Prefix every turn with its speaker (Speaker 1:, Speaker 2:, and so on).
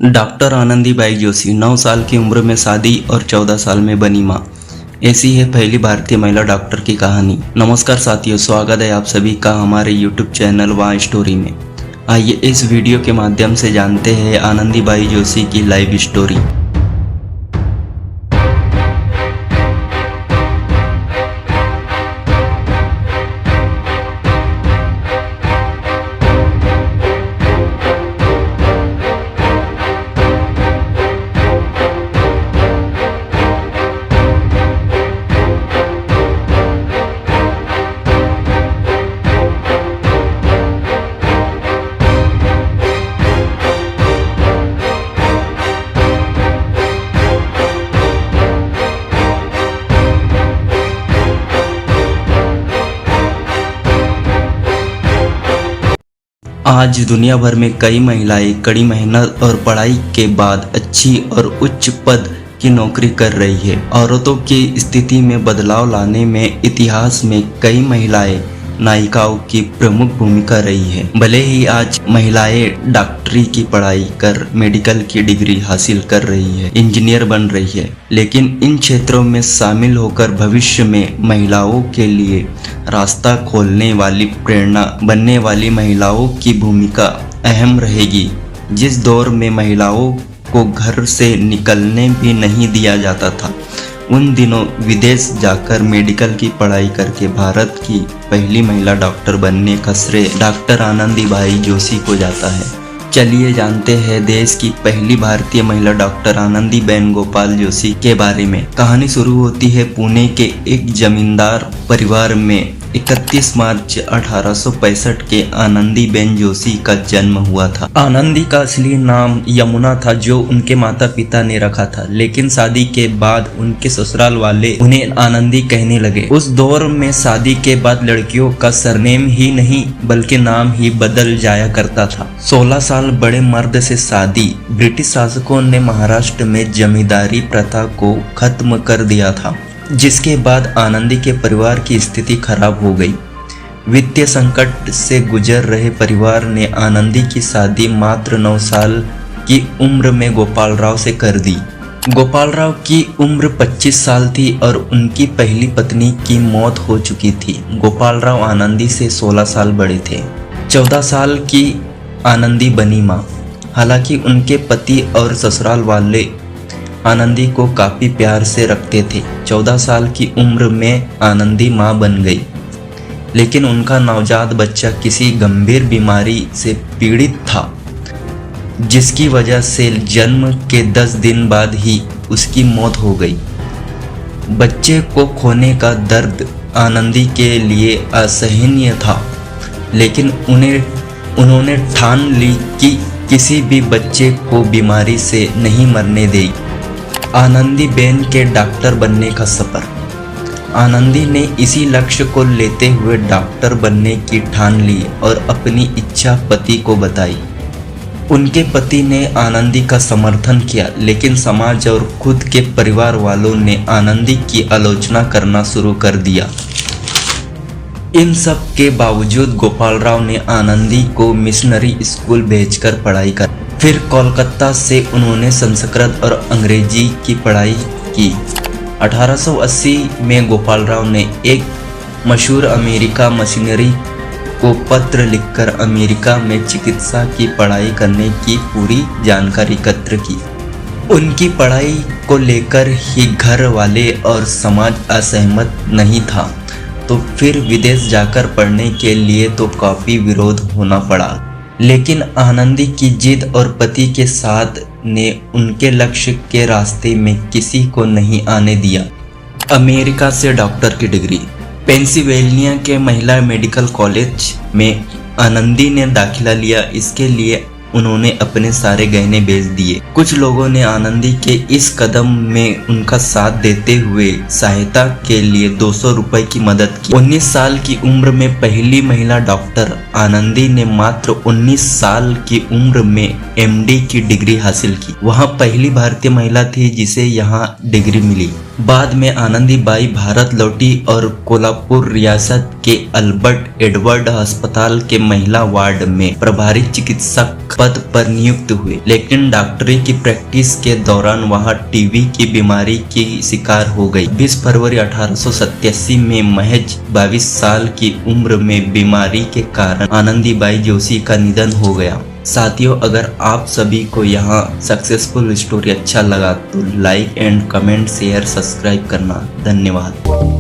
Speaker 1: Doctor Anandibai Joshi 9 साल की उम्र में शादी और 14 साल में बनी मां। ऐसी है पहली भारतीय महिला डॉक्टर की कहानी। नमस्कार साथियों, स्वागत है आप सभी का हमारे YouTube चैनल वां स्टोरी में। आइए इस वीडियो के माध्यम से जानते हैं आनंदीबाई जोशी की लाइव स्टोरी। आज दुनिया भर में कई महिलाएं कड़ी मेहनत और पढ़ाई के बाद अच्छी और उच्च पद की नौकरी कर रही है। औरतों की स्थिति में बदलाव लाने में इतिहास में कई महिलाएं नायिकाओं की प्रमुख भूमिका रही है। भले ही आज महिलाएं डॉक्टरी की पढ़ाई कर मेडिकल की डिग्री हासिल कर रही है, इंजीनियर बन रही है, लेकिन इन क्षेत्रों में शामिल होकर भविष्य में महिलाओं के लिए रास्ता खोलने वाली प्रेरणा बनने वाली महिलाओं की भूमिका अहम रहेगी। जिस दौर में महिलाओं को घर से निकलने भी नहीं दिया जाता था, उन दिनों विदेश जाकर मेडिकल की पढ़ाई करके भारत की पहली महिला डॉक्टर बनने का श्रेय डॉक्टर आनंदीबाई जोशी को जाता है। चलिए जानते हैं देश की पहली भारतीय महिला डॉक्टर आनंदीबेन गोपाल जोशी के बारे में। कहानी शुरू होती है पुणे के एक जमींदार परिवार में। 31 मार्च 1865 के आनंदीबेन जोशी का जन्म हुआ था। आनंदी का असली नाम यमुना था, जो उनके माता पिता ने रखा था, लेकिन शादी के बाद उनके ससुराल वाले उन्हें आनंदी कहने लगे। उस दौर में शादी के बाद लड़कियों का सरनेम ही नहीं बल्कि नाम ही बदल जाया करता था। 16 साल बड़े मर्द से शादी। ब्रिटिश शासकों ने महाराष्ट्र में जमींदारी प्रथा को खत्म कर दिया था, जिसके बाद आनंदी के परिवार की स्थिति खराब हो गई। वित्तीय संकट से गुजर रहे परिवार ने आनंदी की शादी मात्र 9 साल की उम्र में गोपाल राव से कर दी। गोपाल राव की उम्र 25 साल थी और उनकी पहली पत्नी की मौत हो चुकी थी। गोपाल राव आनंदी से 16 साल बड़े थे। 14 साल की आनंदी बनी मां। हालांकि उनके पति और ससुराल वाले आनंदी को काफी प्यार से रखते थे। 14 साल की उम्र में आनंदी मां बन गई, लेकिन उनका नवजात बच्चा किसी गंभीर बीमारी से पीड़ित था, जिसकी वजह से जन्म के 10 दिन बाद ही उसकी मौत हो गई। बच्चे को खोने का दर्द आनंदी के लिए असहनीय था, लेकिन उन्होंने ठान ली कि किसी भी बच्चे को बीमारी से नहीं मरने देगी। आनंदीबेन के डॉक्टर बनने का सफर। आनंदी ने इसी लक्ष्य को लेते हुए डॉक्टर बनने की ठान ली और अपनी इच्छा पति को बताई। उनके पति ने आनंदी का समर्थन किया, लेकिन समाज और खुद के परिवार वालों ने आनंदी की आलोचना करना शुरू कर दिया। इन सब के बावजूद गोपाल राव ने आनंदी को मिशनरी स्कूल भेजकर पढ़ाई कर। फिर कोलकाता से उन्होंने संस्कृत और अंग्रेजी की पढ़ाई की। 1880 में गोपाल राव ने एक मशहूर अमेरिका मिशनरी को पत्र लिखकर अमेरिका में चिकित्सा की पढ़ाई करने की पूरी जानकारी एकत्र की। उनकी पढ़ाई को लेकर ही घर वाले और समाज असहमत नहीं था, तो फिर विदेश जाकर पढ़ने के लिए तो काफी विरोध होना पड़ा। लेकिन आनंदी की जिद और पति के साथ ने उनके लक्ष्य के रास्ते में किसी को नहीं आने दिया। अमेरिका से डॉक्टर की डिग्री। पेंसिल्वेनिया के महिला मेडिकल कॉलेज में आनंदी ने दाखिला लिया। इसके लिए उन्होंने अपने सारे गहने बेच दिए। कुछ लोगों ने आनंदी के इस कदम में उनका साथ देते हुए सहायता के लिए 200 रुपए की मदद की। 19 साल की उम्र में पहली महिला डॉक्टर आनंदी ने मात्र 19 साल की उम्र में MD की डिग्री हासिल की। वह पहली भारतीय महिला थी जिसे यहाँ डिग्री मिली। बाद में आनंदीबाई भारत लौटी और कोल्हापुर रियासत के अल्बर्ट एडवर्ड अस्पताल के महिला वार्ड में प्रभारी चिकित्सक पद पर नियुक्त हुए, लेकिन डॉक्टरी की प्रैक्टिस के दौरान वहां टीबी की बीमारी की शिकार हो गई। 20 फरवरी 1887 में महज 22 साल की उम्र में बीमारी के कारण आनंदीबाई जोशी का निधन हो गया। साथियों, अगर आप सभी को यहाँ सक्सेसफुल स्टोरी अच्छा लगा तो like and comment share subscribe करना। धन्यवाद।